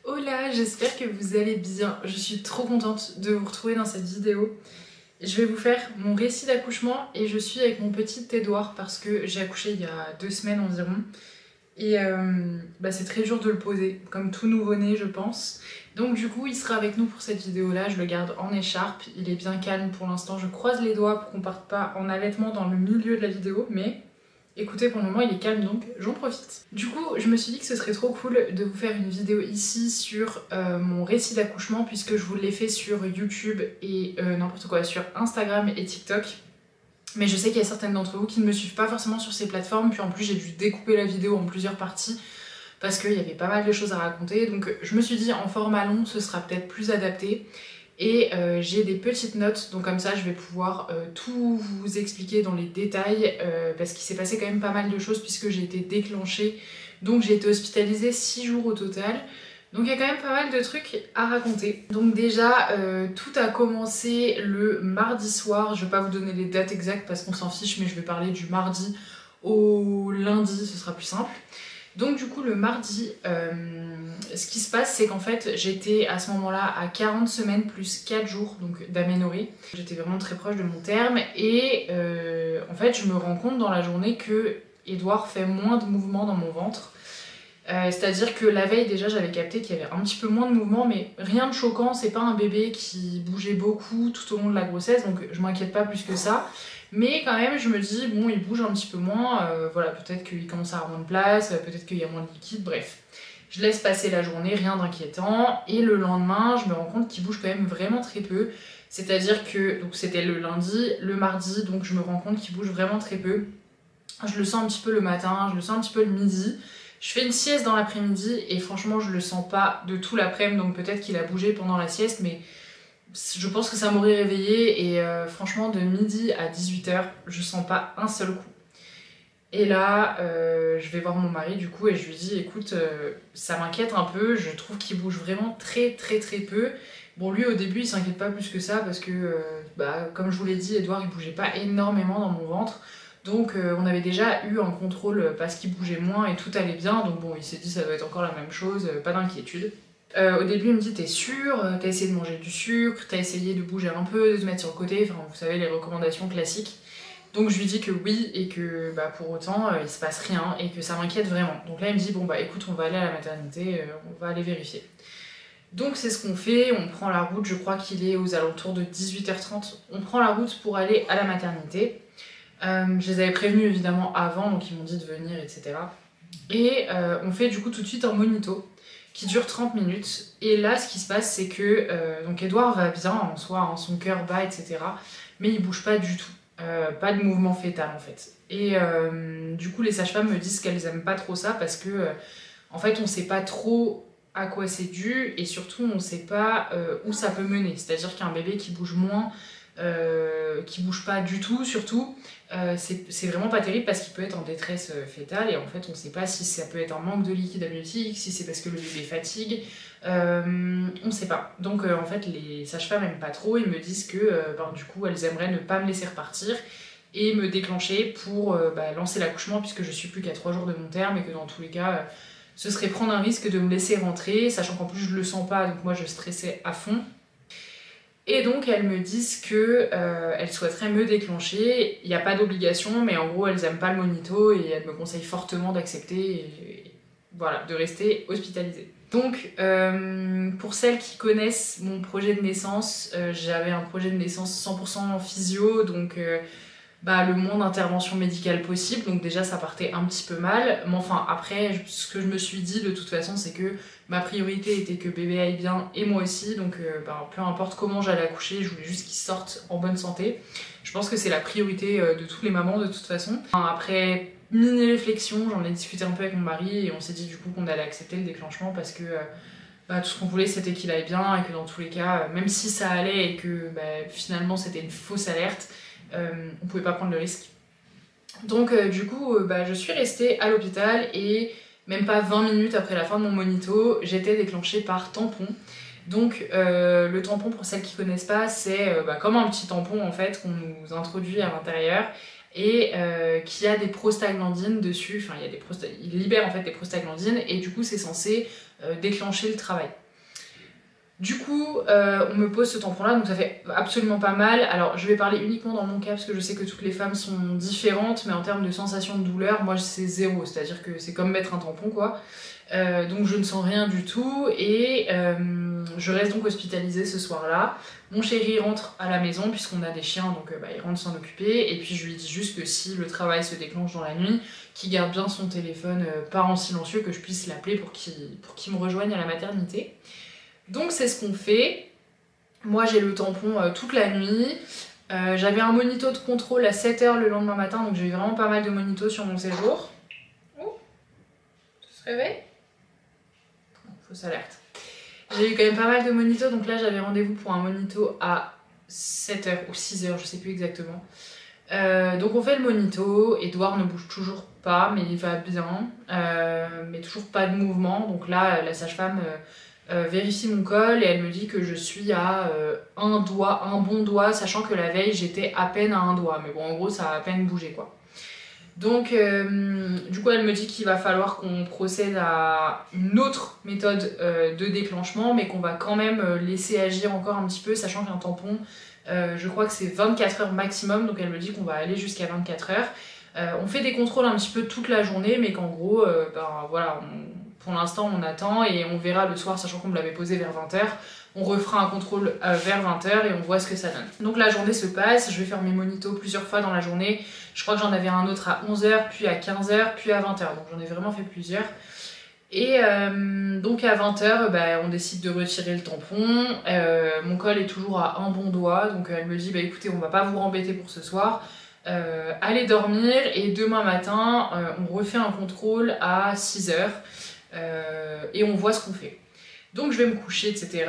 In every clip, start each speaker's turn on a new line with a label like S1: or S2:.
S1: Hola, j'espère que vous allez bien. Je suis trop contente de vous retrouver dans cette vidéo. Je vais vous faire mon récit d'accouchement et je suis avec mon petit Édouard parce que j'ai accouché il y a 2 semaines environ. Et c'est très dur de le poser, comme tout nouveau-né je pense. Donc du coup il sera avec nous pour cette vidéo là, je le garde en écharpe, il est bien calme pour l'instant. Je croise les doigts pour qu'on parte pas en allaitement dans le milieu de la vidéo, mais écoutez, pour le moment il est calme donc j'en profite. Du coup je me suis dit que ce serait trop cool de vous faire une vidéo ici sur mon récit d'accouchement, puisque je vous l'ai fait sur YouTube et n'importe quoi, sur Instagram et TikTok. Mais je sais qu'il y a certaines d'entre vous qui ne me suivent pas forcément sur ces plateformes, puis en plus j'ai dû découper la vidéo en plusieurs parties parce qu'il y avait pas mal de choses à raconter, donc je me suis dit en format long ce sera peut-être plus adapté. Et j'ai des petites notes, donc comme ça je vais pouvoir tout vous expliquer dans les détails, parce qu'il s'est passé quand même pas mal de choses puisque j'ai été déclenchée, donc j'ai été hospitalisée 6 jours au total. Donc il y a quand même pas mal de trucs à raconter. Donc déjà, tout a commencé le mardi soir. Je vais pas vous donner les dates exactes parce qu'on s'en fiche, mais je vais parler du mardi au lundi, ce sera plus simple. Donc du coup le mardi, ce qui se passe c'est qu'en fait j'étais à ce moment-là à 40 semaines plus 4 jours donc d'aménorrhée. J'étais vraiment très proche de mon terme et en fait je me rends compte dans la journée que Édouard fait moins de mouvements dans mon ventre. C'est-à-dire que la veille déjà j'avais capté qu'il y avait un petit peu moins de mouvement, mais rien de choquant, c'est pas un bébé qui bougeait beaucoup tout au long de la grossesse, donc je m'inquiète pas plus que ça. Mais quand même je me dis bon il bouge un petit peu moins, voilà, peut-être qu'il commence à avoir moins de place, peut-être qu'il y a moins de liquide, bref. Je laisse passer la journée, rien d'inquiétant, et le lendemain je me rends compte qu'il bouge quand même vraiment très peu. C'est-à-dire que, donc c'était le lundi, le mardi, donc je me rends compte qu'il bouge vraiment très peu. Je le sens un petit peu le matin, je le sens un petit peu le midi. Je fais une sieste dans l'après-midi et franchement je le sens pas de tout l'après-midi, donc peut-être qu'il a bougé pendant la sieste, mais je pense que ça m'aurait réveillée. Et franchement de midi à 18h je sens pas un seul coup. Et là je vais voir mon mari du coup et je lui dis écoute, ça m'inquiète un peu, je trouve qu'il bouge vraiment très peu. Bon lui au début il s'inquiète pas plus que ça parce que comme je vous l'ai dit, Édouard il bougeait pas énormément dans mon ventre. Donc on avait déjà eu un contrôle parce qu'il bougeait moins et tout allait bien, donc bon il s'est dit ça doit être encore la même chose, pas d'inquiétude. Au début il me dit t'es sûre, t'as essayé de manger du sucre, t'as essayé de bouger un peu, de te mettre sur le côté, enfin vous savez les recommandations classiques. Donc je lui dis que oui et que pour autant il se passe rien et que ça m'inquiète vraiment. Donc là il me dit bon écoute on va aller à la maternité, on va aller vérifier. Donc c'est ce qu'on fait, on prend la route, je crois qu'il est aux alentours de 18h30, on prend la route pour aller à la maternité. Je les avais prévenus évidemment avant, donc ils m'ont dit de venir, etc. Et on fait du coup tout de suite un monito qui dure 30 minutes. Et là, ce qui se passe, c'est que donc Édouard va bien en soi, hein, son cœur bat, etc. Mais il bouge pas du tout. Pas de mouvement fœtal en fait. Et du coup, les sages-femmes me disent qu'elles aiment pas trop ça parce que en fait, on sait pas trop à quoi c'est dû et surtout, on sait pas où ça peut mener. C'est-à-dire qu'un bébé qui bouge moins, qui bouge pas du tout surtout, c'est vraiment pas terrible parce qu'il peut être en détresse fœtale et en fait on sait pas si ça peut être un manque de liquide amniotique, si c'est parce que le bébé fatigue, on sait pas. Donc en fait les sages-femmes aiment pas trop et me disent que du coup elles aimeraient ne pas me laisser repartir et me déclencher pour lancer l'accouchement, puisque je suis plus qu'à 3 jours de mon terme et que dans tous les cas ce serait prendre un risque de me laisser rentrer, sachant qu'en plus je le sens pas, donc moi je stressais à fond. Et donc elles me disent que elles souhaiteraient me déclencher. Il n'y a pas d'obligation, mais en gros elles aiment pas le monito et elles me conseillent fortement d'accepter et voilà, de rester hospitalisée. Donc pour celles qui connaissent mon projet de naissance, j'avais un projet de naissance 100% physio, donc le moins d'intervention médicale possible, donc déjà ça partait un petit peu mal, mais enfin après ce que je me suis dit de toute façon c'est que ma priorité était que bébé aille bien et moi aussi, donc peu importe comment j'allais accoucher, je voulais juste qu'il sorte en bonne santé. Je pense que c'est la priorité de toutes les mamans de toute façon. Après mini réflexion, j'en ai discuté un peu avec mon mari et on s'est dit du coup qu'on allait accepter le déclenchement parce que tout ce qu'on voulait c'était qu'il aille bien et que dans tous les cas, même si ça allait et que finalement c'était une fausse alerte, on pouvait pas prendre le risque. Donc du coup je suis restée à l'hôpital et même pas 20 minutes après la fin de mon monito, j'étais déclenchée par tampon. Donc le tampon, pour celles qui connaissent pas, c'est comme un petit tampon en fait qu'on nous introduit à l'intérieur et qui a des prostaglandines dessus, enfin il libère en fait des prostaglandines et du coup c'est censé déclencher le travail. Du coup, on me pose ce tampon-là, donc ça fait absolument pas mal. Alors, je vais parler uniquement dans mon cas, parce que je sais que toutes les femmes sont différentes, mais en termes de sensation de douleur, moi c'est zéro, c'est-à-dire que c'est comme mettre un tampon, quoi. Donc je ne sens rien du tout, et je reste donc hospitalisée ce soir-là. Mon chéri rentre à la maison, puisqu'on a des chiens, donc il rentre s'en occuper, et puis je lui dis juste que si le travail se déclenche dans la nuit, qu'il garde bien son téléphone pas en silencieux, que je puisse l'appeler pour qu'il me rejoigne à la maternité. Donc c'est ce qu'on fait. Moi j'ai le tampon toute la nuit. J'avais un monito de contrôle à 7 h le lendemain matin, donc j'ai eu vraiment pas mal de monitos sur mon séjour. Oh, tu se réveilles? Fausse alerte. J'ai eu quand même pas mal de monitos, donc là j'avais rendez-vous pour un monito à 7 h ou 6 h, je sais plus exactement. Donc on fait le monito, Edouard ne bouge toujours pas, mais il va bien, mais toujours pas de mouvement. Donc là la sage-femme vérifie mon col et elle me dit que je suis à un bon doigt, sachant que la veille j'étais à peine à un doigt, mais bon en gros ça a à peine bougé quoi. Donc du coup elle me dit qu'il va falloir qu'on procède à une autre méthode de déclenchement, mais qu'on va quand même laisser agir encore un petit peu, sachant qu'un tampon je crois que c'est 24 heures maximum, donc elle me dit qu'on va aller jusqu'à 24 heures. On fait des contrôles un petit peu toute la journée, mais qu'en gros ben voilà, pour l'instant on attend et on verra le soir, sachant qu'on me l'avait posé vers 20 h. On refera un contrôle vers 20 h et on voit ce que ça donne. Donc la journée se passe, je vais faire mes monitos plusieurs fois dans la journée. Je crois que j'en avais un autre à 11 h, puis à 15 h, puis à 20 h. Donc j'en ai vraiment fait plusieurs. Et donc à 20 h, bah, on décide de retirer le tampon. Mon col est toujours à un bon doigt, donc elle me dit bah écoutez, on va pas vous embêter pour ce soir. Allez dormir et demain matin, on refait un contrôle à 6 h et on voit ce qu'on fait. Donc je vais me coucher, etc.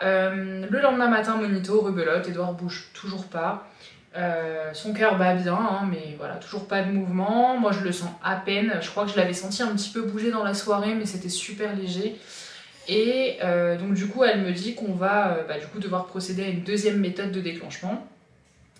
S1: Le lendemain matin, monito, rebelote, Edouard bouge toujours pas. Son cœur bat bien, hein, mais voilà, toujours pas de mouvement. Moi je le sens à peine, je crois que je l'avais senti un petit peu bouger dans la soirée, mais c'était super léger. Et donc du coup elle me dit qu'on va du coup devoir procéder à une deuxième méthode de déclenchement.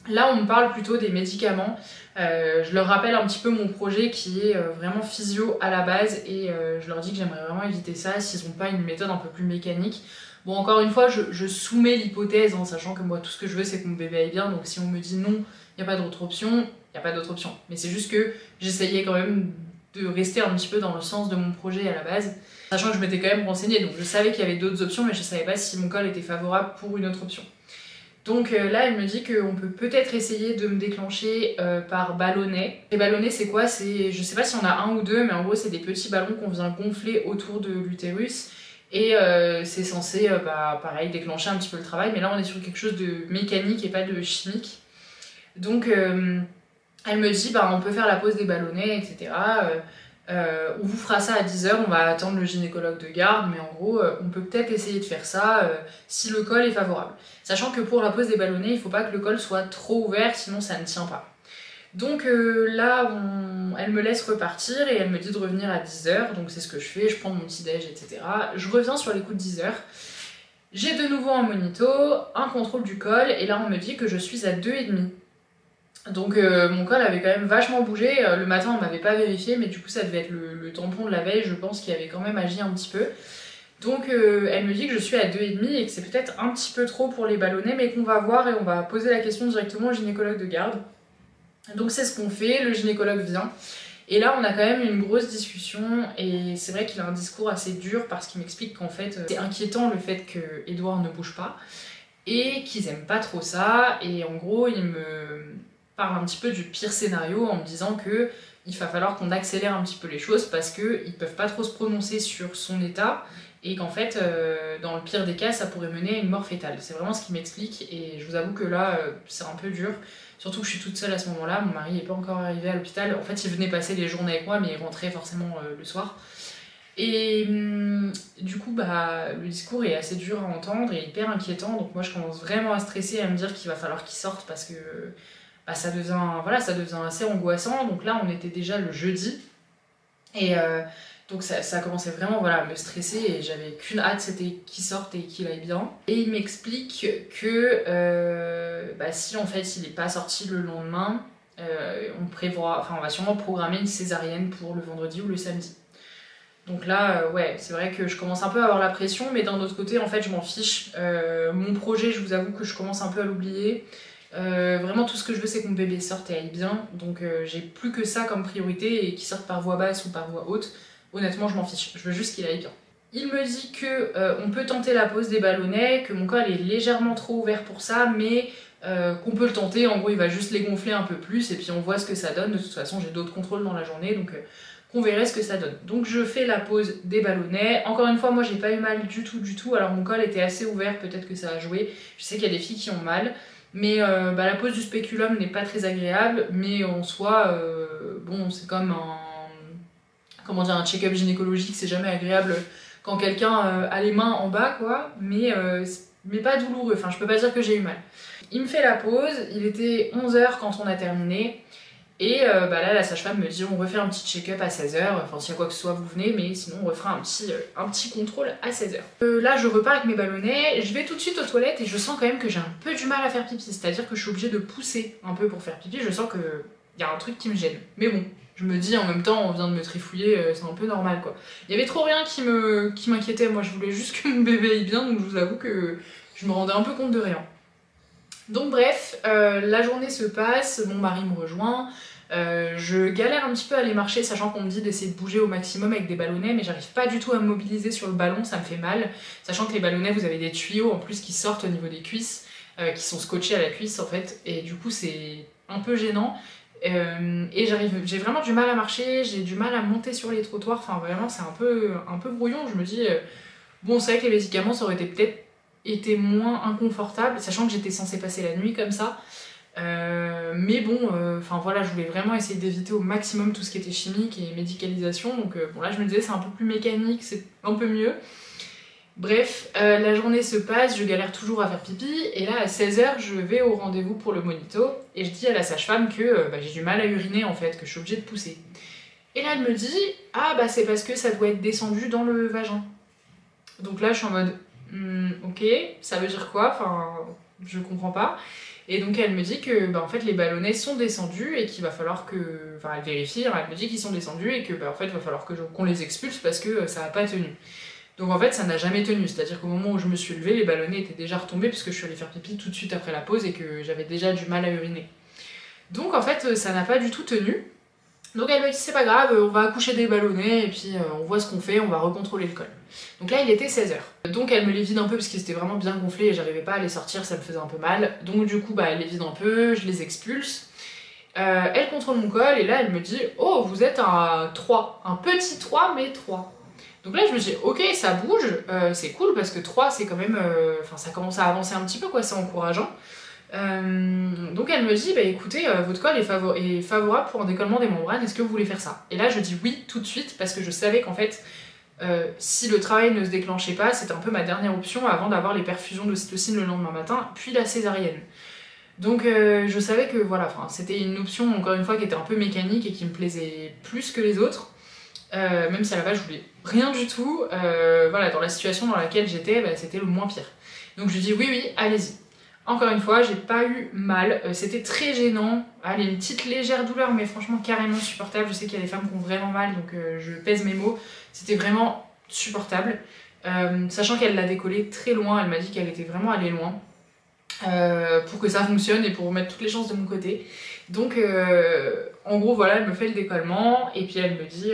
S1: Là on me parle plutôt des médicaments. Je leur rappelle un petit peu mon projet qui est vraiment physio à la base, et je leur dis que j'aimerais vraiment éviter ça s'ils n'ont pas une méthode un peu plus mécanique. Bon, encore une fois, je soumets l'hypothèse en sachant que moi tout ce que je veux c'est que mon bébé aille bien, donc si on me dit non, il n'y a pas d'autre option, il n'y a pas d'autre option. Mais c'est juste que j'essayais quand même de rester un petit peu dans le sens de mon projet à la base, sachant que je m'étais quand même renseignée, donc je savais qu'il y avait d'autres options, mais je savais pas si mon col était favorable pour une autre option. Donc là, elle me dit qu'on peut peut-être essayer de me déclencher par ballonnet. Les ballonnets, c'est quoi? Je sais pas si on a un ou deux, mais en gros, c'est des petits ballons qu'on vient gonfler autour de l'utérus. Et c'est censé, pareil, déclencher un petit peu le travail. Mais là, on est sur quelque chose de mécanique et pas de chimique. Donc, elle me dit, on peut faire la pause des ballonnets, etc. On vous fera ça à 10 h, on va attendre le gynécologue de garde, mais en gros, on peut peut-être essayer de faire ça si le col est favorable. Sachant que pour la pose des ballonnets, il faut pas que le col soit trop ouvert, sinon ça ne tient pas. Donc là, elle me laisse repartir et elle me dit de revenir à 10 h, donc c'est ce que je fais, je prends mon petit déj, etc. Je reviens sur les coups de 10 h. J'ai de nouveau un monito, un contrôle du col, et là on me dit que je suis à 2,5. Donc mon col avait quand même vachement bougé. Le matin on m'avait pas vérifié, mais du coup ça devait être le tampon de la veille, je pense, qui avait quand même agi un petit peu. Donc elle me dit que je suis à 2,5 et que c'est peut-être un petit peu trop pour les ballonnets, mais qu'on va voir et on va poser la question directement au gynécologue de garde. Donc c'est ce qu'on fait, le gynécologue vient. Et là on a quand même une grosse discussion, et c'est vrai qu'il a un discours assez dur parce qu'il m'explique qu'en fait c'est inquiétant le fait que Edouard ne bouge pas et qu'ils aiment pas trop ça, et en gros il me parle un petit peu du pire scénario en me disant que il va falloir qu'on accélère un petit peu les choses parce qu'ils peuvent pas trop se prononcer sur son état et qu'en fait dans le pire des cas ça pourrait mener à une mort fétale. C'est vraiment ce qu'il m'explique, et je vous avoue que là c'est un peu dur, surtout que je suis toute seule à ce moment-là, mon mari n'est pas encore arrivé à l'hôpital. En fait il venait passer les journées avec moi, mais il rentrait forcément le soir. Et du coup le discours est assez dur à entendre et hyper inquiétant, donc moi je commence vraiment à stresser et à me dire qu'il va falloir qu'il sorte parce que ça devient assez angoissant. Donc là on était déjà le jeudi et donc ça commençait vraiment à me stresser, et j'avais qu'une hâte, c'était qu'il sorte et qu'il aille bien. Et il m'explique que si en fait il n'est pas sorti le lendemain, on va sûrement programmer une césarienne pour le vendredi ou le samedi. Donc là, ouais, c'est vrai que je commence un peu à avoir la pression, mais d'un autre côté, en fait, je m'en fiche. Mon projet, je vous avoue que je commence un peu à l'oublier. Vraiment, tout ce que je veux, c'est que mon bébé sorte et aille bien. Donc j'ai plus que ça comme priorité, et qu'il sorte par voie basse ou par voie haute. Honnêtement, je m'en fiche. Je veux juste qu'il aille bien. Il me dit que on peut tenter la pose des ballonnets, que mon col est légèrement trop ouvert pour ça, mais qu'on peut le tenter. En gros, il va juste les gonfler un peu plus, et puis on voit ce que ça donne. De toute façon, j'ai d'autres contrôles dans la journée, donc qu'on verrait ce que ça donne. Donc je fais la pose des ballonnets. Encore une fois, moi j'ai pas eu mal du tout. Alors mon col était assez ouvert, peut-être que ça a joué. Je sais qu'il y a des filles qui ont mal. Mais la pose du spéculum n'est pas très agréable. Mais en soi, bon, c'est comme un check-up gynécologique. C'est jamais agréable quand quelqu'un a les mains en bas, quoi. Mais pas douloureux. Enfin, je peux pas dire que j'ai eu mal. Il me fait la pause. Il était 11h quand on a terminé. Et là, la sage-femme me dit on refait un petit check-up à 16h, enfin s'il y a quoi que ce soit vous venez, mais sinon on refera un petit contrôle à 16h. Là je repars avec mes ballonnets, je vais tout de suite aux toilettes et je sens quand même que j'ai un peu du mal à faire pipi, c'est-à-dire que je suis obligée de pousser un peu pour faire pipi, je sens qu'il y a un truc qui me gêne. Mais bon, je me dis en même temps on vient de me trifouiller, c'est un peu normal quoi. Il y avait trop rien qui m'inquiétait, moi je voulais juste que mon bébé aille bien, donc je vous avoue que je me rendais un peu compte de rien. Donc bref, la journée se passe, mon mari me rejoint, je galère un petit peu à aller marcher, sachant qu'on me dit d'essayer de bouger au maximum avec des ballonnets, mais j'arrive pas du tout à me mobiliser sur le ballon, ça me fait mal, sachant que les ballonnets, vous avez des tuyaux en plus qui sortent au niveau des cuisses, qui sont scotchés à la cuisse en fait, et du coup c'est un peu gênant. Et j'ai vraiment du mal à marcher, j'ai du mal à monter sur les trottoirs, enfin vraiment c'est un peu brouillon, je me dis, bon c'est vrai que les médicaments ça aurait peut-être été moins inconfortable, sachant que j'étais censée passer la nuit comme ça. Mais bon, voilà, je voulais vraiment essayer d'éviter au maximum tout ce qui était chimique et médicalisation. Donc bon là je me disais c'est un peu plus mécanique, c'est un peu mieux. Bref, la journée se passe, je galère toujours à faire pipi. Et là à 16h je vais au rendez-vous pour le monito. Et je dis à la sage-femme que j'ai du mal à uriner en fait, que je suis obligée de pousser. Et là elle me dit ah bah c'est parce que ça doit être descendu dans le vagin. Donc là je suis en mode ok, ça veut dire quoi? Enfin, je comprends pas. Et donc elle me dit que en fait les ballonnets sont descendus et qu'il va falloir que... Enfin elle vérifie, hein, elle me dit qu'ils sont descendus et que en fait il va falloir qu'on les expulse parce que ça n'a pas tenu. Donc en fait ça n'a jamais tenu, c'est-à-dire qu'au moment où je me suis levée, les ballonnets étaient déjà retombés puisque je suis allée faire pipi tout de suite après la pause et que j'avais déjà du mal à uriner. Donc en fait ça n'a pas du tout tenu. Donc elle me dit c'est pas grave, on va accoucher des ballonnets et puis on voit ce qu'on fait, on va recontrôler le col. Donc là il était 16h. Donc elle me les vide un peu parce qu'ils étaient vraiment bien gonflés et j'arrivais pas à les sortir, ça me faisait un peu mal. Donc du coup elle les vide un peu, je les expulse. Elle contrôle mon col et là elle me dit oh vous êtes un 3, un petit 3 mais 3. Donc là je me dis ok ça bouge, c'est cool parce que 3 c'est quand même... ça commence à avancer un petit peu quoi, c'est encourageant. Donc elle me dit bah écoutez votre col est favorable pour un décollement des membranes, est-ce que vous voulez faire ça? Et là je dis oui tout de suite parce que je savais qu'en fait si le travail ne se déclenchait pas c'était un peu ma dernière option avant d'avoir les perfusions d'ocytocine le lendemain matin puis la césarienne. Donc je savais que voilà, c'était une option encore une fois qui était un peu mécanique et qui me plaisait plus que les autres, même si à la base je voulais rien du tout. Voilà, dans la situation dans laquelle j'étais c'était le moins pire. Donc je lui dis oui allez-y. Encore une fois, j'ai pas eu mal, c'était très gênant, allez, une petite légère douleur, mais franchement carrément supportable. Je sais qu'il y a des femmes qui ont vraiment mal, donc je pèse mes mots, c'était vraiment supportable. Sachant qu'elle l'a décollé très loin, elle m'a dit qu'elle était vraiment allée loin, pour que ça fonctionne et pour mettre toutes les chances de mon côté. Donc en gros voilà, elle me fait le décollement, et puis elle me dit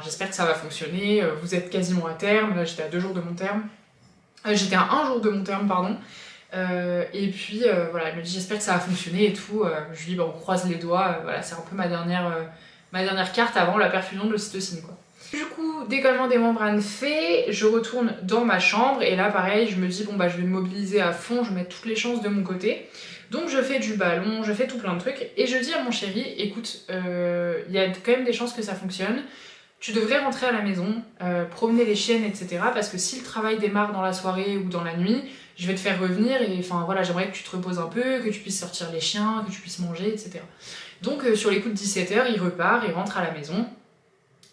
S1: j'espère que ça va fonctionner, vous êtes quasiment à terme. Là j'étais à 2 jours de mon terme, j'étais à 1 jour de mon terme, pardon. Et puis voilà, elle me dit j'espère que ça va fonctionner et tout. Je lui dis on croise les doigts, voilà, c'est un peu ma dernière carte avant la perfusion de l'ocytocine quoi. Du coup, décollement des membranes fait, je retourne dans ma chambre et là pareil, je me dis bon je vais me mobiliser à fond, je vais mettre toutes les chances de mon côté. Donc je fais du ballon, je fais tout plein de trucs et je dis à mon chéri écoute, il y a quand même des chances que ça fonctionne. Tu devrais rentrer à la maison, promener les chiennes, etc. Parce que si le travail démarre dans la soirée ou dans la nuit, je vais te faire revenir et voilà, j'aimerais que tu te reposes un peu, que tu puisses sortir les chiens, que tu puisses manger, etc. Donc sur les coups de 17h, il repart, il rentre à la maison.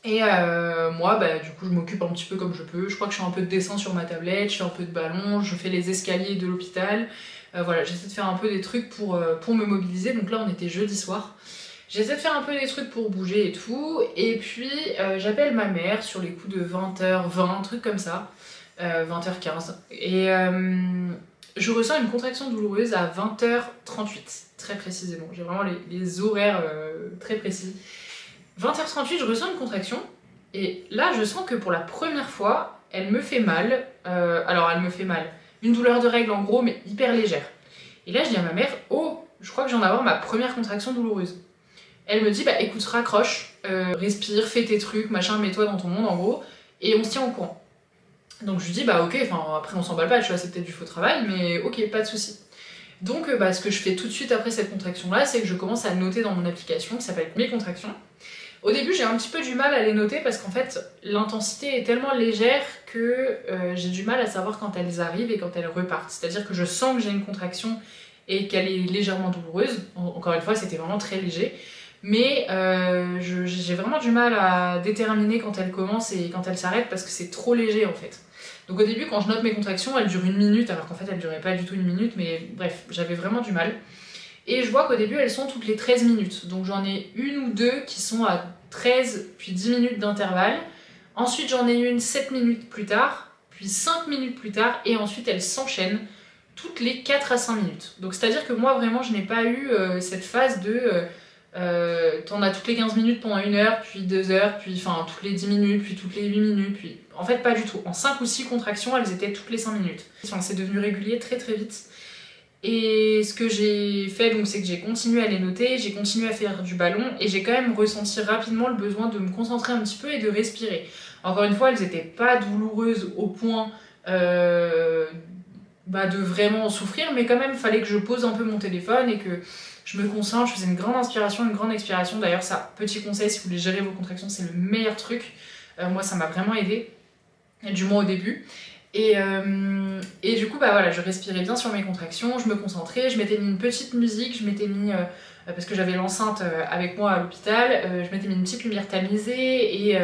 S1: Et moi, du coup, je m'occupe un petit peu comme je peux. Je crois que je fais un peu de dessin sur ma tablette, je fais un peu de ballon, je fais les escaliers de l'hôpital. Voilà, j'essaie de faire un peu des trucs pour me mobiliser. Donc là, on était jeudi soir. J'essaie de faire un peu des trucs pour bouger et tout, et puis j'appelle ma mère sur les coups de 20h20, un truc comme ça, 20h15, et je ressens une contraction douloureuse à 20h38, très précisément, j'ai vraiment les horaires très précis. 20h38, je ressens une contraction, et là je sens que pour la première fois, elle me fait mal, alors elle me fait mal, une douleur de règle en gros, mais hyper légère. Et là je dis à ma mère, oh, je crois que je viens d'avoir ma première contraction douloureuse. Elle me dit, bah écoute, raccroche, respire, fais tes trucs, machin, mets-toi dans ton monde en gros, et on se tient au courant. Donc je lui dis, bah ok, enfin après on s'emballe pas, tu vois, c'est peut-être du faux travail, mais ok, pas de souci. Donc ce que je fais tout de suite après cette contraction-là, c'est que je commence à noter dans mon application qui s'appelle Mes contractions. Au début, j'ai un petit peu du mal à les noter parce qu'en fait, l'intensité est tellement légère que j'ai du mal à savoir quand elles arrivent et quand elles repartent. C'est-à-dire que je sens que j'ai une contraction et qu'elle est légèrement douloureuse. Encore une fois, c'était vraiment très léger. Mais j'ai vraiment du mal à déterminer quand elle commence et quand elle s'arrête parce que c'est trop léger en fait. Donc au début, quand je note mes contractions, elles durent 1 minute, alors qu'en fait elles duraient pas du tout 1 minute, mais bref, j'avais vraiment du mal. Et je vois qu'au début, elles sont toutes les 13 minutes. Donc j'en ai une ou deux qui sont à 13 puis 10 minutes d'intervalle. Ensuite, j'en ai une 7 minutes plus tard, puis 5 minutes plus tard, et ensuite elles s'enchaînent toutes les 4 à 5 minutes. Donc c'est-à-dire que moi, vraiment, je n'ai pas eu cette phase de... t'en as toutes les 15 minutes pendant 1 heure, puis 2 heures, puis enfin toutes les 10 minutes, puis toutes les 8 minutes, puis... En fait, pas du tout. En 5 ou 6 contractions, elles étaient toutes les 5 minutes. Enfin, c'est devenu régulier très très vite. Et ce que j'ai fait, donc, c'est que j'ai continué à les noter, j'ai continué à faire du ballon, et j'ai quand même ressenti rapidement le besoin de me concentrer un petit peu et de respirer. Encore une fois, elles n'étaient pas douloureuses au point de vraiment souffrir, mais quand même, il fallait que je pose un peu mon téléphone et que je me concentre. Je faisais une grande inspiration, une grande expiration. D'ailleurs, ça, petit conseil, si vous voulez gérer vos contractions, c'est le meilleur truc. Moi, ça m'a vraiment aidé, du moins au début. Et du coup, voilà, je respirais bien sur mes contractions, je me concentrais, je m'étais mis une petite musique, je m'étais mis, parce que j'avais l'enceinte avec moi à l'hôpital, je m'étais mis une petite lumière tamisée,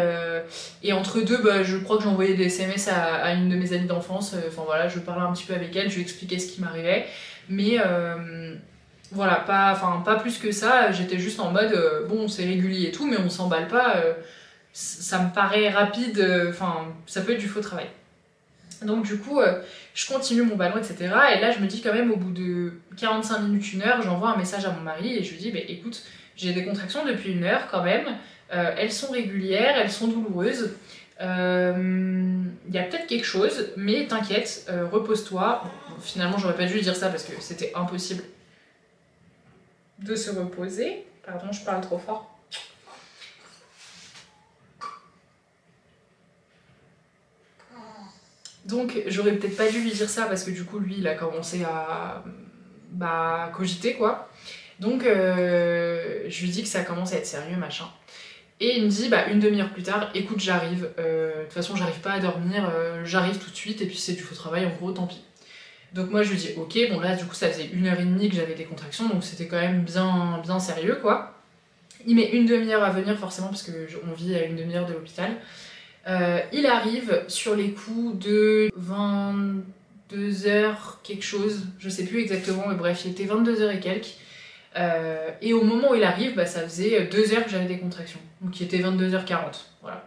S1: et entre deux, je crois que j'ai envoyé des SMS à une de mes amies d'enfance, enfin voilà, je parlais un petit peu avec elle, je lui expliquais ce qui m'arrivait, mais voilà, pas plus que ça, j'étais juste en mode, bon, c'est régulier et tout, mais on s'emballe pas, ça me paraît rapide, ça peut être du faux travail. Donc du coup, je continue mon ballon, etc. Et là, je me dis quand même, au bout de 45 minutes, 1 heure, j'envoie un message à mon mari et je lui dis, écoute, j'ai des contractions depuis 1 heure quand même, elles sont régulières, elles sont douloureuses, il y a peut-être quelque chose, mais t'inquiète, repose-toi. Bon, finalement, j'aurais pas dû lui dire ça parce que c'était impossible de se reposer. Pardon, je parle trop fort. Donc j'aurais peut-être pas dû lui dire ça parce que du coup lui il a commencé à cogiter quoi. Donc je lui dis que ça commence à être sérieux machin. Et il me dit 1/2 heure plus tard, écoute j'arrive, de toute façon j'arrive pas à dormir, j'arrive tout de suite et puis c'est du faux travail en gros tant pis. Donc moi je lui dis ok, bon là du coup ça faisait 1 heure et demie que j'avais des contractions donc c'était quand même bien sérieux quoi. Il met 1/2 heure à venir forcément parce qu'on vit à 1/2 heure de l'hôpital. Il arrive sur les coups de 22h quelque chose, je sais plus exactement, mais bref, il était 22h et quelques. Et au moment où il arrive, ça faisait 2 heures que j'avais des contractions, donc il était 22h40, voilà.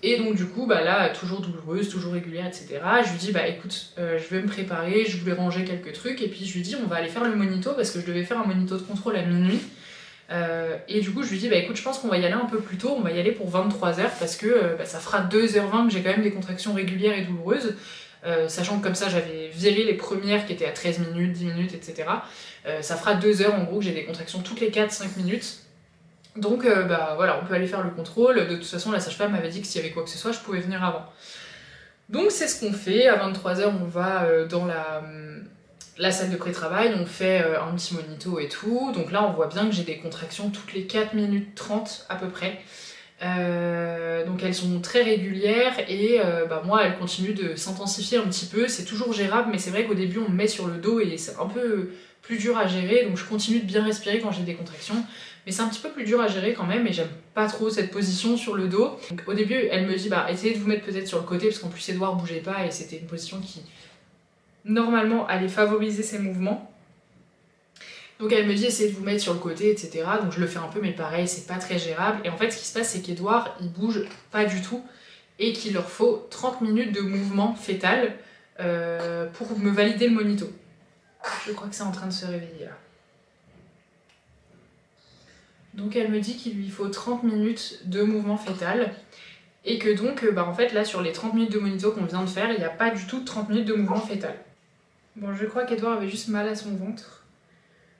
S1: Et donc du coup, là, toujours douloureuse, toujours régulière, etc. Je lui dis, écoute, je vais me préparer, je voulais ranger quelques trucs, et puis je lui dis, on va aller faire le monito, parce que je devais faire un monito de contrôle à minuit. Et du coup je lui dis écoute je pense qu'on va y aller un peu plus tôt, on va y aller pour 23h parce que ça fera 2h20 que j'ai quand même des contractions régulières et douloureuses, sachant que comme ça j'avais viré les premières qui étaient à 13 minutes, 10 minutes, etc. Ça fera 2 heures en gros que j'ai des contractions toutes les 4-5 minutes. Donc voilà, on peut aller faire le contrôle, de toute façon la sage-femme m'avait dit que s'il y avait quoi que ce soit je pouvais venir avant. Donc c'est ce qu'on fait, à 23h on va dans la salle de pré-travail, on fait un petit monito et tout, donc là on voit bien que j'ai des contractions toutes les 4 minutes 30 à peu près. Donc elles sont très régulières et moi elles continuent de s'intensifier un petit peu, c'est toujours gérable mais c'est vrai qu'au début on me met sur le dos et c'est un peu plus dur à gérer, donc je continue de bien respirer quand j'ai des contractions, mais c'est un petit peu plus dur à gérer quand même et j'aime pas trop cette position sur le dos. Donc, au début elle me dit essayez de vous mettre peut-être sur le côté parce qu'en plus Edouard bougeait pas et c'était une position qui normalement allait favoriser ses mouvements. Donc elle me dit essayez de vous mettre sur le côté, etc. Donc je le fais un peu, mais pareil, c'est pas très gérable. Et en fait, ce qui se passe, c'est qu'Edouard, il bouge pas du tout et qu'il leur faut 30 minutes de mouvement fœtal pour me valider le monito. Je crois que c'est en train de se réveiller là. Donc elle me dit qu'il lui faut 30 minutes de mouvement fœtal et que donc, en fait, là, sur les 30 minutes de monito qu'on vient de faire, il n'y a pas du tout de 30 minutes de mouvement fœtal. Bon, je crois qu'Edouard avait juste mal à son ventre.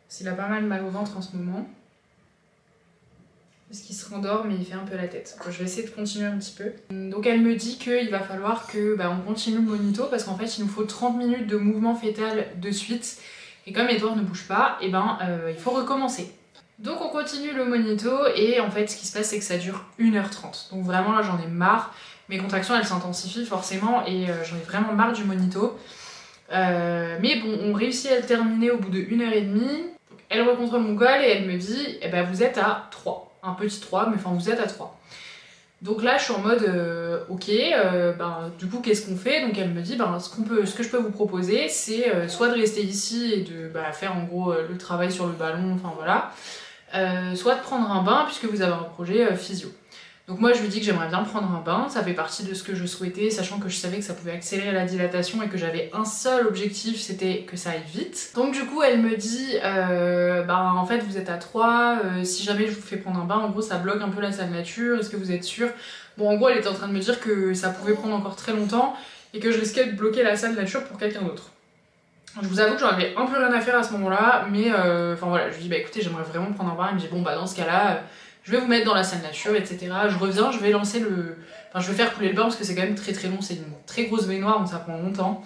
S1: Parce qu'il a pas mal mal au ventre en ce moment. Parce qu'il se rendort, mais il fait un peu la tête. Bon, je vais essayer de continuer un petit peu. Donc elle me dit qu'il va falloir que on continue le monito parce qu'en fait, il nous faut 30 minutes de mouvement fœtal de suite. Et comme Edouard ne bouge pas, il faut recommencer. Donc on continue le monito et en fait ce qui se passe c'est que ça dure 1h30. Donc vraiment là j'en ai marre, mes contractions elles s'intensifient forcément et j'en ai vraiment marre du monito. Mais bon on réussit à le terminer au bout de 1h30. Elle recontrôle mon col et elle me dit vous êtes à 3. Un petit 3 mais enfin vous êtes à 3. Donc là je suis en mode ok, du coup qu'est-ce qu'on fait? Donc elle me dit ce que je peux vous proposer c'est soit de rester ici et de faire en gros le travail sur le ballon, enfin voilà. Soit de prendre un bain puisque vous avez un projet physio. Donc moi je lui dis que j'aimerais bien prendre un bain, ça fait partie de ce que je souhaitais, sachant que je savais que ça pouvait accélérer la dilatation et que j'avais un seul objectif, c'était que ça aille vite. Donc du coup elle me dit en fait vous êtes à 3, si jamais je vous fais prendre un bain, en gros ça bloque un peu la salle nature, est-ce que vous êtes sûr? Bon en gros elle était en train de me dire que ça pouvait prendre encore très longtemps et que je risquais de bloquer la salle nature pour quelqu'un d'autre. Je vous avoue que j'en avais un peu rien à faire à ce moment-là, mais voilà, je lui dis écoutez j'aimerais vraiment prendre un bain, il me dit dans ce cas-là, je vais vous mettre dans la salle nature, etc. Je reviens, je vais lancer je vais faire couler le bain parce que c'est quand même très très long, c'est une très grosse baignoire donc ça prend longtemps.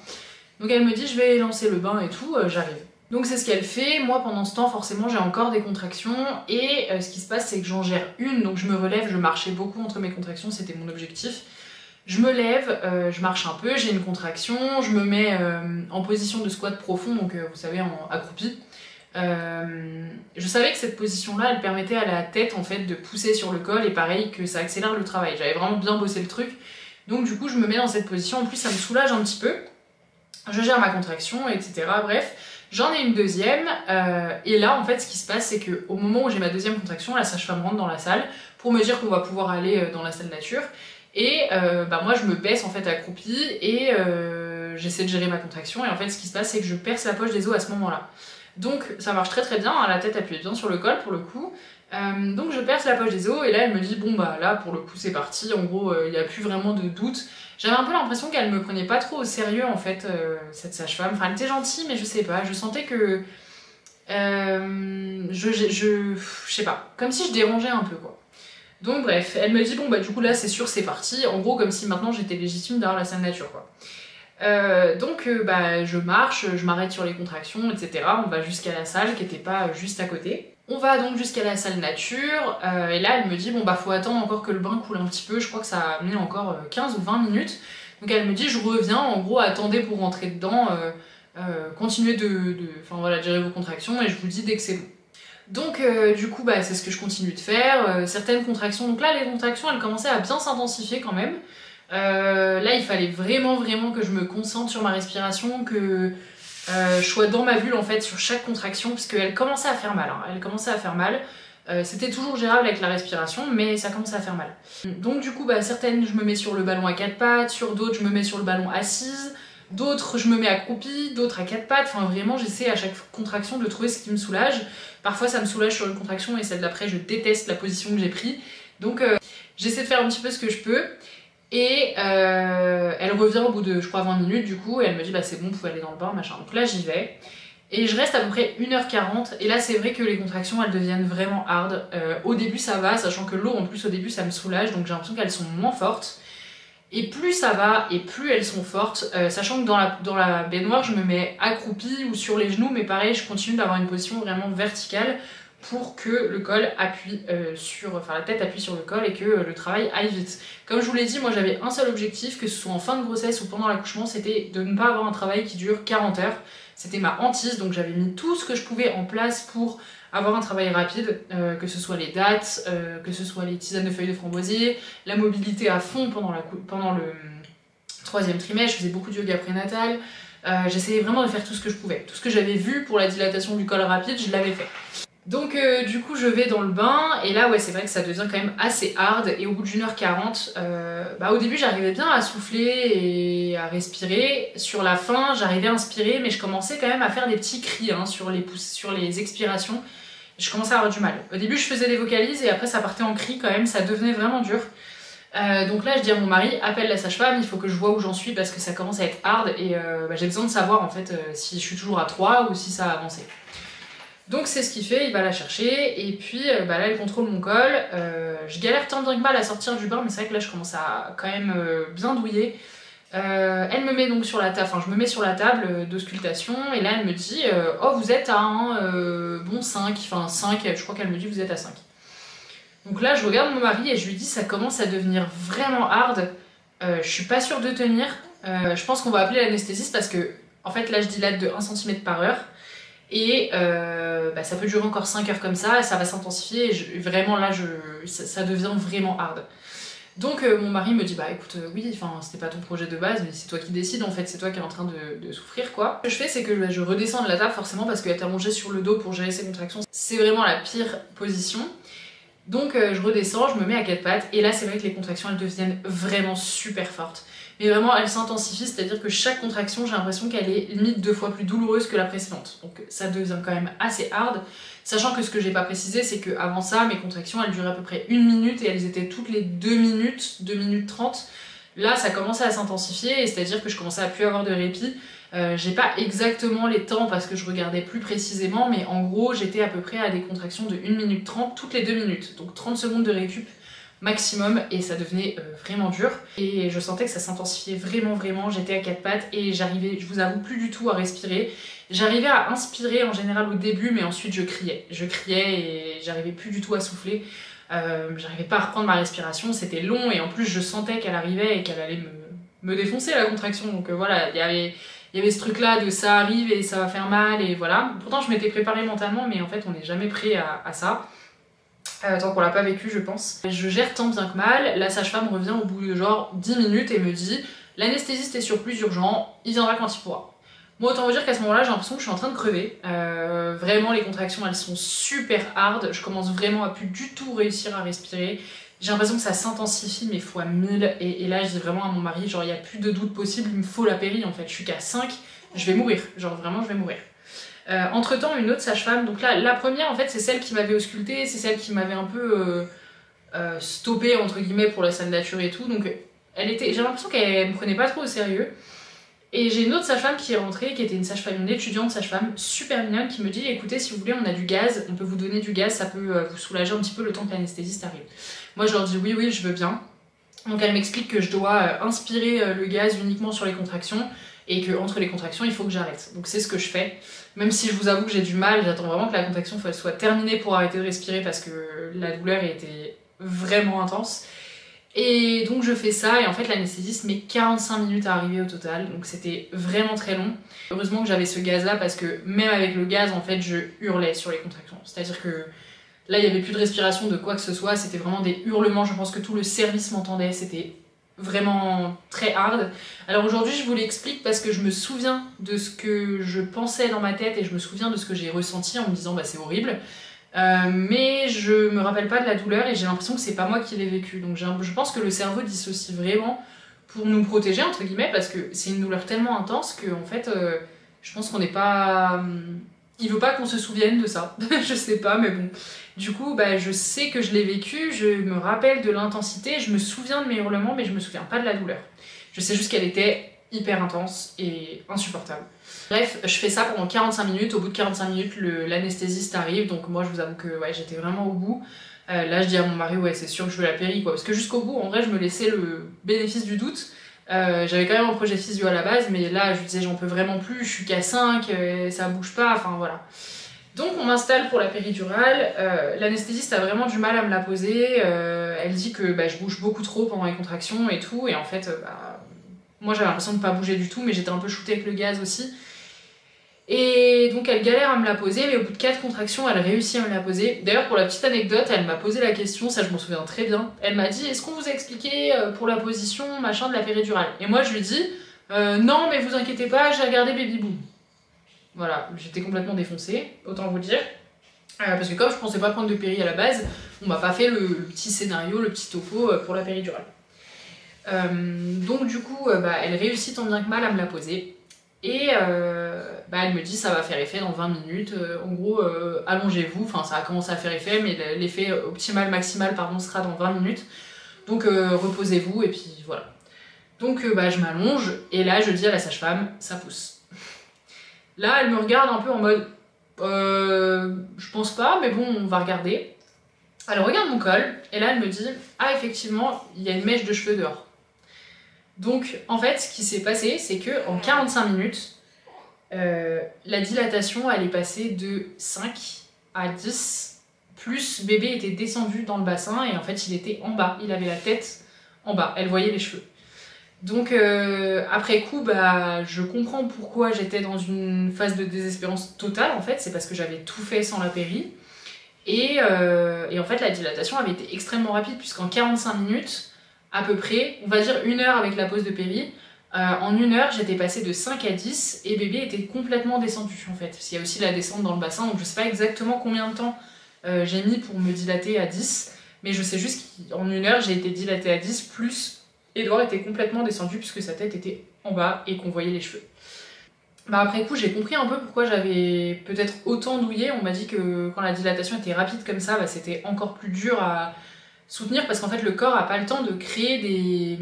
S1: Donc elle me dit je vais lancer le bain et tout, j'arrive. Donc c'est ce qu'elle fait, moi pendant ce temps forcément j'ai encore des contractions et ce qui se passe c'est que j'en gère une, donc je me relève, je marchais beaucoup entre mes contractions, c'était mon objectif. Je me lève, je marche un peu, j'ai une contraction, je me mets en position de squat profond, donc vous savez accroupi. Je savais que cette position-là, elle permettait à la tête en fait de pousser sur le col et pareil que ça accélère le travail. J'avais vraiment bien bossé le truc, donc du coup je me mets dans cette position. En plus ça me soulage un petit peu. Je gère ma contraction, etc. Bref, j'en ai une deuxième et là en fait ce qui se passe c'est que au moment où j'ai ma deuxième contraction, la sage-femme rentre dans la salle pour me dire qu'on va pouvoir aller dans la salle nature. Et moi je me baisse en fait accroupie et j'essaie de gérer ma contraction et en fait ce qui se passe c'est que je perce la poche des os à ce moment-là. Donc ça marche très très bien, hein, la tête appuyée bien sur le col pour le coup. Donc je perce la poche des os et là elle me dit là pour le coup c'est parti, en gros il n'y a plus vraiment de doute. J'avais un peu l'impression qu'elle me prenait pas trop au sérieux en fait cette sage-femme, enfin elle était gentille mais je sais pas, je sentais que je sais pas, comme si je dérangeais un peu quoi. Donc bref, elle me dit du coup là c'est sûr c'est parti, en gros comme si maintenant j'étais légitime derrière la salle nature quoi. Je marche, je m'arrête sur les contractions, etc. On va jusqu'à la salle qui était pas juste à côté. On va donc jusqu'à la salle nature, et là elle me dit faut attendre encore que le bain coule un petit peu, je crois que ça a mis encore 15 ou 20 minutes. Donc elle me dit je reviens, en gros attendez pour rentrer dedans, continuez de gérer vos contractions et je vous dis dès que c'est bon. Donc du coup c'est ce que je continue de faire, certaines contractions, donc là les contractions elles commençaient à bien s'intensifier quand même. Là il fallait vraiment que je me concentre sur ma respiration, que je sois dans ma bulle en fait sur chaque contraction parce qu'elle commençait à faire mal, hein. Elle commençait à faire mal. C'était toujours gérable avec la respiration mais ça commençait à faire mal. Donc du coup certaines je me mets sur le ballon à 4 pattes, sur d'autres je me mets sur le ballon assise, d'autres je me mets accroupie, d'autres à 4 pattes, enfin vraiment j'essaie à chaque contraction de trouver ce qui me soulage. Parfois ça me soulage sur une contraction et celle d'après je déteste la position que j'ai prise. Donc j'essaie de faire un petit peu ce que je peux. Et elle revient au bout de je crois 20 minutes du coup et elle me dit c'est bon vous pouvez aller dans le bain machin. Donc là j'y vais. Et je reste à peu près 1h40 et là c'est vrai que les contractions elles deviennent vraiment hard. Au début ça va, sachant que l'eau en plus au début ça me soulage donc j'ai l'impression qu'elles sont moins fortes. Et plus ça va et plus elles sont fortes, sachant que dans la baignoire je me mets accroupie ou sur les genoux mais pareil je continue d'avoir une position vraiment verticale pour que le col appuie la tête appuie sur le col et que le travail aille vite. Comme je vous l'ai dit, moi j'avais un seul objectif, que ce soit en fin de grossesse ou pendant l'accouchement, c'était de ne pas avoir un travail qui dure 40 heures. C'était ma hantise, donc j'avais mis tout ce que je pouvais en place pour avoir un travail rapide, que ce soit les dates, que ce soit les tisanes de feuilles de framboisier, la mobilité à fond pendant le 3e trimestre, je faisais beaucoup de yoga prénatal. J'essayais vraiment de faire tout ce que je pouvais. Tout ce que j'avais vu pour la dilatation du col rapide, je l'avais fait. Donc du coup je vais dans le bain et là ouais c'est vrai que ça devient quand même assez hard et au bout d'1h40 au début j'arrivais bien à souffler et à respirer. Sur la fin j'arrivais à inspirer mais je commençais quand même à faire des petits cris hein, sur les expirations. Je commençais à avoir du mal. Au début je faisais des vocalises et après ça partait en cris quand même, ça devenait vraiment dur. Donc là je dis à mon mari appelle la sage-femme, il faut que je vois où j'en suis parce que ça commence à être hard et j'ai besoin de savoir en fait si je suis toujours à 3 ou si ça a avancé. Donc c'est ce qu'il fait, il va la chercher et puis là il contrôle mon col. Je galère tant bien que mal à sortir du bain mais c'est vrai que là je commence à quand même bien douiller. Elle me met donc sur la table, enfin je me mets sur la table d'auscultation et là elle me dit oh vous êtes à un bon 5, enfin 5, je crois qu'elle me dit vous êtes à 5. Donc là je regarde mon mari et je lui dis ça commence à devenir vraiment hard, je suis pas sûre de tenir, je pense qu'on va appeler l'anesthésiste parce que en fait là je dilate de 1 cm par heure. Et ça peut durer encore 5 heures comme ça, et ça va s'intensifier, et vraiment là, ça devient vraiment hard. Donc mon mari me dit bah écoute, oui, enfin c'était pas ton projet de base, mais c'est toi qui décides en fait, c'est toi qui es en train de souffrir quoi. Ce que je fais c'est que je redescends de la table forcément parce qu'être allongée sur le dos pour gérer ses contractions, c'est vraiment la pire position. Donc je redescends, je me mets à 4 pattes, et là c'est vrai que les contractions elles deviennent vraiment super fortes. Mais vraiment elle s'intensifie, c'est-à-dire que chaque contraction j'ai l'impression qu'elle est limite 2 fois plus douloureuse que la précédente. Donc ça devient quand même assez hard, sachant que ce que j'ai pas précisé c'est qu'avant ça mes contractions elles duraient à peu près 1 minute et elles étaient toutes les 2 minutes, 2 minutes 30. Là ça commençait à s'intensifier, c'est-à-dire que je commençais à plus avoir de répit. J'ai pas exactement les temps parce que je regardais plus précisément, mais en gros j'étais à peu près à des contractions de 1 minute 30 toutes les 2 minutes, donc 30 secondes de récup maximum et ça devenait vraiment dur et je sentais que ça s'intensifiait vraiment, j'étais à 4 pattes et j'arrivais, je vous avoue, plus du tout à respirer. J'arrivais à inspirer en général au début mais ensuite je criais et j'arrivais plus du tout à souffler, j'arrivais pas à reprendre ma respiration, c'était long et en plus je sentais qu'elle arrivait et qu'elle allait me défoncer la contraction, donc voilà, il y avait ce truc là de ça arrive et ça va faire mal et voilà. Pourtant je m'étais préparée mentalement mais en fait on n'est jamais prêt à ça. Tant qu'on l'a pas vécu je pense. Je gère tant bien que mal, la sage-femme revient au bout de genre 10 minutes et me dit l'anesthésiste est sur plus urgent, il viendra quand il pourra. Moi autant vous dire qu'à ce moment là j'ai l'impression que je suis en train de crever. Vraiment les contractions elles sont super hard, je commence vraiment à plus du tout réussir à respirer. J'ai l'impression que ça s'intensifie mais fois 1000 et là je dis vraiment à mon mari genre il n'y a plus de doute possible, il me faut la péri en fait, je suis qu'à 5, je vais mourir, genre vraiment je vais mourir. Entre temps une autre sage-femme, donc là la première en fait c'est celle qui m'avait auscultée, c'est celle qui m'avait un peu stoppée entre guillemets pour la salle nature et tout, donc j'ai l'impression qu'elle me prenait pas trop au sérieux. Et j'ai une autre sage-femme qui est rentrée, qui était une sage-femme, une étudiante sage-femme super mignonne qui me dit écoutez si vous voulez on a du gaz, on peut vous donner du gaz, ça peut vous soulager un petit peu le temps que l'anesthésiste arrive. Moi je leur dis oui je veux bien. Donc elle m'explique que je dois inspirer le gaz uniquement sur les contractions et que entre les contractions il faut que j'arrête. Donc c'est ce que je fais. Même si je vous avoue que j'ai du mal, j'attends vraiment que la contraction soit terminée pour arrêter de respirer parce que la douleur était vraiment intense. Et donc je fais ça et en fait l'anesthésiste met 45 minutes à arriver au total, donc c'était vraiment très long. Heureusement que j'avais ce gaz là parce que même avec le gaz en fait je hurlais sur les contractions. C'est-à-dire que là il n'y avait plus de respiration de quoi que ce soit, c'était vraiment des hurlements, je pense que tout le service m'entendait, c'était vraiment très hard. Alors aujourd'hui je vous l'explique parce que je me souviens de ce que je pensais dans ma tête et je me souviens de ce que j'ai ressenti en me disant bah c'est horrible. Mais je me rappelle pas de la douleur et j'ai l'impression que c'est pas moi qui l'ai vécu. Donc je pense que le cerveau dissocie vraiment pour nous protéger entre guillemets parce que c'est une douleur tellement intense que en fait je pense qu'on n'est pas... Il veut pas qu'on se souvienne de ça. Je sais pas mais bon. Du coup bah, je sais que je l'ai vécu, je me rappelle de l'intensité, je me souviens de mes hurlements mais je me souviens pas de la douleur. Je sais juste qu'elle était hyper intense et insupportable. Bref, je fais ça pendant 45 minutes, au bout de 45 minutes l'anesthésiste arrive, donc moi je vous avoue que ouais, j'étais vraiment au bout. Là je dis à mon mari ouais c'est sûr que je veux la péri quoi, parce que jusqu'au bout en vrai je me laissais le bénéfice du doute. J'avais quand même un projet physio à la base, mais là je lui disais j'en peux vraiment plus, je suis qu'à 5, ça bouge pas, enfin voilà. Donc on m'installe pour la péridurale, l'anesthésiste a vraiment du mal à me la poser, elle dit que bah, je bouge beaucoup trop pendant les contractions et tout, et en fait moi j'avais l'impression de pas bouger du tout, mais j'étais un peu shootée avec le gaz aussi. Et donc elle galère à me la poser, mais au bout de 4 contractions, elle réussit à me la poser. D'ailleurs, pour la petite anecdote, elle m'a posé la question, ça je m'en souviens très bien. Elle m'a dit, est-ce qu'on vous a expliqué pour la position machin de la péridurale? Et moi je lui dis, non mais vous inquiétez pas, j'ai regardé Baby Boom. Voilà, j'étais complètement défoncée, autant vous le dire. Parce que comme je pensais pas prendre de péri à la base, on m'a pas fait le petit scénario, le petit topo pour la péridurale. Donc du coup, elle réussit tant bien que mal à me la poser. Et elle me dit ça va faire effet dans 20 minutes, en gros allongez-vous, enfin ça a commencé à faire effet mais l'effet optimal, maximal pardon sera dans 20 minutes, donc reposez-vous et puis voilà. Donc je m'allonge et là je dis à la sage-femme ça pousse. Là elle me regarde un peu en mode je pense pas mais bon on va regarder. Elle regarde mon col et là elle me dit ah effectivement il y a une mèche de cheveux dehors. Donc en fait ce qui s'est passé c'est que en 45 minutes la dilatation elle est passée de 5 à 10 plus bébé était descendu dans le bassin et en fait il était en bas, il avait la tête en bas, elle voyait les cheveux. Donc après coup je comprends pourquoi j'étais dans une phase de désespérance totale en fait, c'est parce que j'avais tout fait sans la péri et en fait la dilatation avait été extrêmement rapide puisqu'en 45 minutes à peu près, on va dire 1 heure avec la pause de péri, en 1 heure j'étais passée de 5 à 10 et bébé était complètement descendu en fait, parce qu'il y a aussi la descente dans le bassin donc je sais pas exactement combien de temps j'ai mis pour me dilater à 10 mais je sais juste qu'en 1 heure j'ai été dilatée à 10 plus Edouard était complètement descendu puisque sa tête était en bas et qu'on voyait les cheveux. Après coup j'ai compris un peu pourquoi j'avais peut-être autant douillé, on m'a dit que quand la dilatation était rapide comme ça c'était encore plus dur à soutenir parce qu'en fait le corps a pas le temps de créer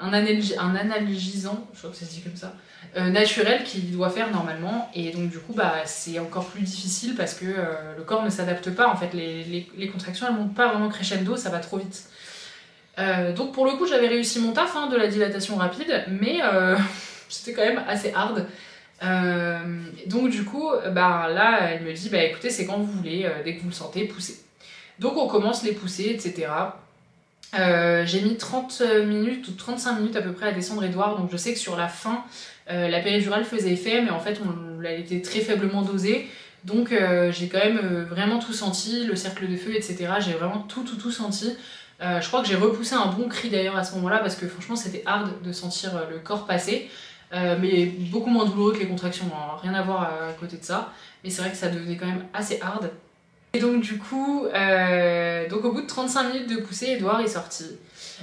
S1: un analgisant, je crois que ça se dit comme ça, naturel qu'il doit faire normalement et donc du coup c'est encore plus difficile parce que le corps ne s'adapte pas en fait, les contractions elles montent pas vraiment crescendo, ça va trop vite. Donc pour le coup j'avais réussi mon taf de la dilatation rapide mais c'était quand même assez hard. Donc du coup là elle me dit écoutez c'est quand vous voulez, dès que vous le sentez poussez. Donc on commence les poussées etc. J'ai mis 30 minutes ou 35 minutes à peu près à descendre Edouard donc je sais que sur la fin la péridurale faisait effet mais en fait elle était très faiblement dosée donc j'ai quand même vraiment tout senti, le cercle de feu etc. J'ai vraiment tout senti. Je crois que j'ai repoussé un bon cri d'ailleurs à ce moment-là parce que franchement c'était hard de sentir le corps passer mais beaucoup moins douloureux que les contractions, rien à voir à côté de ça mais c'est vrai que ça devenait quand même assez hard. Et donc du coup, au bout de 35 minutes de poussée, Edouard est sorti.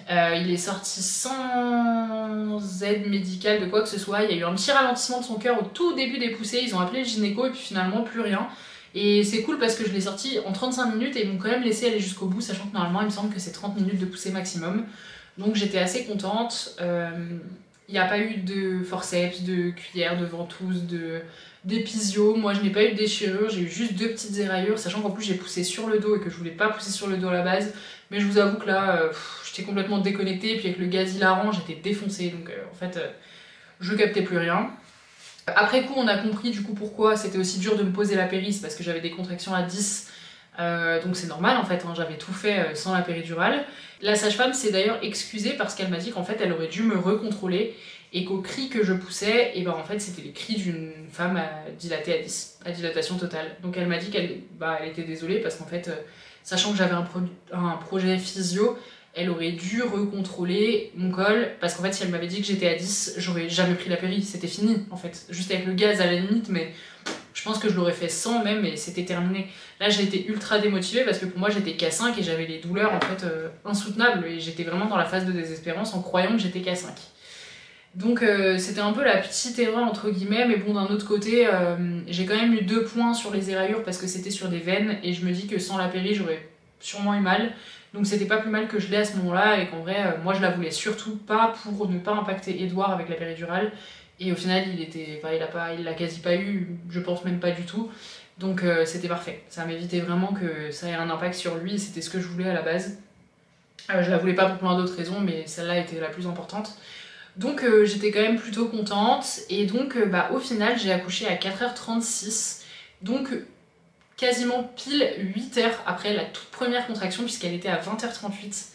S1: Il est sorti sans aide médicale de quoi que ce soit, il y a eu un petit ralentissement de son cœur au tout début des poussées, ils ont appelé le gynéco et puis finalement plus rien. Et c'est cool parce que je l'ai sorti en 35 minutes et ils m'ont quand même laissé aller jusqu'au bout, sachant que normalement il me semble que c'est 30 minutes de poussée maximum. Donc j'étais assez contente. Il n'y a pas eu de forceps, de cuillère, de ventouse, d'épisio. Moi je n'ai pas eu de déchirure, j'ai eu juste 2 petites éraillures, sachant qu'en plus j'ai poussé sur le dos et que je voulais pas pousser sur le dos à la base. Mais je vous avoue que là, j'étais complètement déconnectée, et puis avec le gaz hilarant, j'étais défoncée, donc en fait, je captais plus rien. Après coup, on a compris du coup pourquoi c'était aussi dur de me poser la péri, parce que j'avais des contractions à 10, donc c'est normal en fait, j'avais tout fait sans la péridurale. La sage-femme s'est d'ailleurs excusée parce qu'elle m'a dit qu'en fait elle aurait dû me recontrôler et qu'aux cris que je poussais, et en fait c'était les cris d'une femme dilatée à 10, à dilatation totale. Donc elle m'a dit qu'elle elle était désolée parce qu'en fait, sachant que j'avais un projet physio, elle aurait dû recontrôler mon col, parce qu'en fait si elle m'avait dit que j'étais à 10, j'aurais jamais pris la péri, c'était fini en fait. Juste avec le gaz à la limite, mais je pense que je l'aurais fait sans même et c'était terminé. Là j'ai été ultra démotivée parce que pour moi j'étais K5 et j'avais les douleurs en fait insoutenables et j'étais vraiment dans la phase de désespérance en croyant que j'étais K5. Donc c'était un peu la petite erreur entre guillemets, mais bon d'un autre côté j'ai quand même eu 2 points sur les éraillures parce que c'était sur des veines et je me dis que sans la péri j'aurais sûrement eu mal. Donc c'était pas plus mal que je l'ai à ce moment-là et qu'en vrai, moi je la voulais surtout pas pour ne pas impacter Edouard avec la péridurale. Et au final, il l'a quasi pas eu, je pense même pas du tout. Donc c'était parfait. Ça m'évitait vraiment que ça ait un impact sur lui et c'était ce que je voulais à la base. Je la voulais pas pour plein d'autres raisons, mais celle-là était la plus importante. Donc j'étais quand même plutôt contente. Et donc au final, j'ai accouché à 4h36. Donc quasiment pile 8 heures après la toute première contraction puisqu'elle était à 20h38.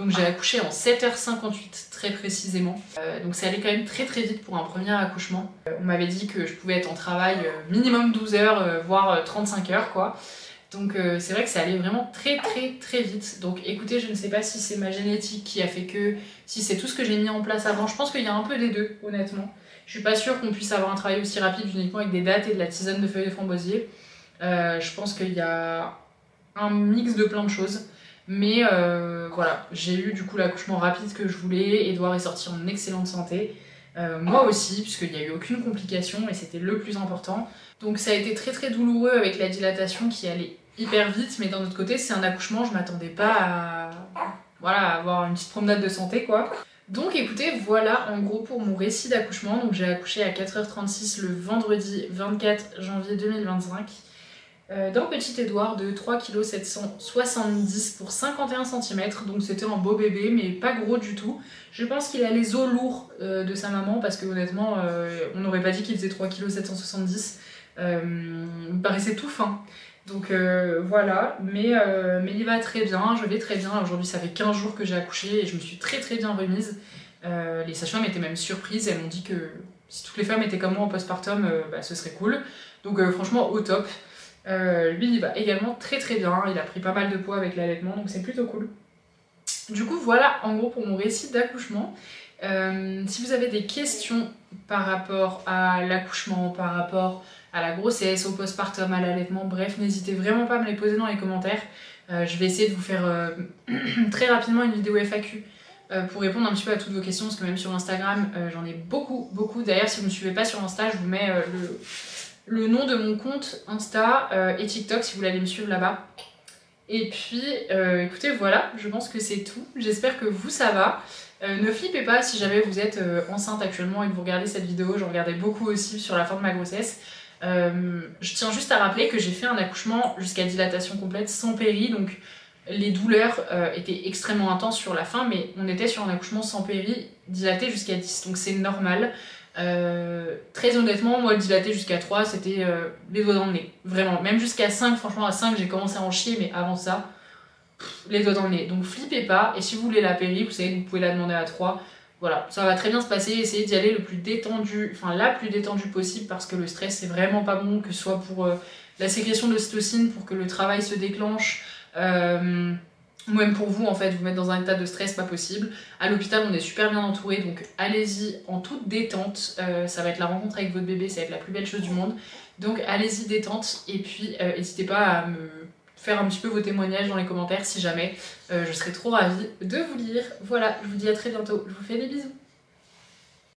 S1: Donc j'ai accouché en 7h58 très précisément. Donc c'est allé quand même très vite pour un premier accouchement. On m'avait dit que je pouvais être en travail minimum 12 heures, voire 35 heures quoi. Donc c'est vrai que ça allait vraiment très vite. Donc écoutez, je ne sais pas si c'est ma génétique qui a fait que, si c'est tout ce que j'ai mis en place avant. Je pense qu'il y a un peu des deux, honnêtement. Je suis pas sûre qu'on puisse avoir un travail aussi rapide uniquement avec des dattes et de la tisane de feuilles de framboisier. Je pense qu'il y a un mix de plein de choses. Mais voilà, j'ai eu du coup l'accouchement rapide que je voulais. Edouard est sorti en excellente santé. Moi aussi, puisqu'il n'y a eu aucune complication et c'était le plus important. Donc ça a été très douloureux avec la dilatation qui allait hyper vite, mais d'un autre côté, c'est un accouchement, je m'attendais pas à voilà, avoir une petite promenade de santé quoi. Donc écoutez, voilà en gros pour mon récit d'accouchement. Donc j'ai accouché à 4h36 le vendredi 24 janvier 2025 d'un petit Edouard de 3,770 kg pour 51 cm. Donc c'était un beau bébé, mais pas gros du tout. Je pense qu'il a les os lourds de sa maman, parce que honnêtement, on n'aurait pas dit qu'il faisait 3,770 kg. Il me paraissait tout fin. Donc voilà, mais il va très bien, je vais très bien. Aujourd'hui ça fait 15 jours que j'ai accouché et je me suis très bien remise. Les sages-femmes étaient même surprises, elles m'ont dit que si toutes les femmes étaient comme moi en postpartum, bah, ce serait cool. Donc franchement au top. Lui il va également très bien, il a pris pas mal de poids avec l'allaitement, donc c'est plutôt cool. Du coup voilà en gros pour mon récit d'accouchement. Si vous avez des questions par rapport à l'accouchement, par rapport à la grossesse, au postpartum, à l'allaitement, bref, n'hésitez vraiment pas à me les poser dans les commentaires. Je vais essayer de vous faire très rapidement une vidéo FAQ pour répondre un petit peu à toutes vos questions, parce que même sur Instagram, j'en ai beaucoup. D'ailleurs, si vous ne me suivez pas sur Insta, je vous mets le nom de mon compte Insta et TikTok si vous voulez aller me suivre là-bas. Et puis, écoutez, voilà, je pense que c'est tout. J'espère que vous, ça va. Ne flippez pas si jamais vous êtes enceinte actuellement et que vous regardez cette vidéo. J'en regardais beaucoup aussi sur la fin de ma grossesse. Je tiens juste à rappeler que j'ai fait un accouchement jusqu'à dilatation complète sans péri, donc les douleurs étaient extrêmement intenses sur la fin, mais on était sur un accouchement sans péri, dilaté jusqu'à 10, donc c'est normal. Très honnêtement, moi dilaté jusqu'à 3, c'était les doigts dans le nez, vraiment. Même jusqu'à 5, franchement à 5 j'ai commencé à en chier, mais avant ça, les doigts dans le nez. Donc flippez pas, et si vous voulez la péri, vous savez que vous pouvez la demander à 3. Voilà, ça va très bien se passer, essayez d'y aller le plus détendu, enfin la plus détendue possible, parce que le stress c'est vraiment pas bon, que ce soit pour la sécrétion d'ocytocine, pour que le travail se déclenche, ou même pour vous en fait, vous mettre dans un état de stress pas possible. À l'hôpital on est super bien entouré, donc allez-y en toute détente, ça va être la rencontre avec votre bébé, ça va être la plus belle chose du monde. Donc allez-y détente, et puis n'hésitez pas à me faire un petit peu vos témoignages dans les commentaires si jamais. Je serais trop ravie de vous lire. Voilà, je vous dis à très bientôt. Je vous fais des bisous.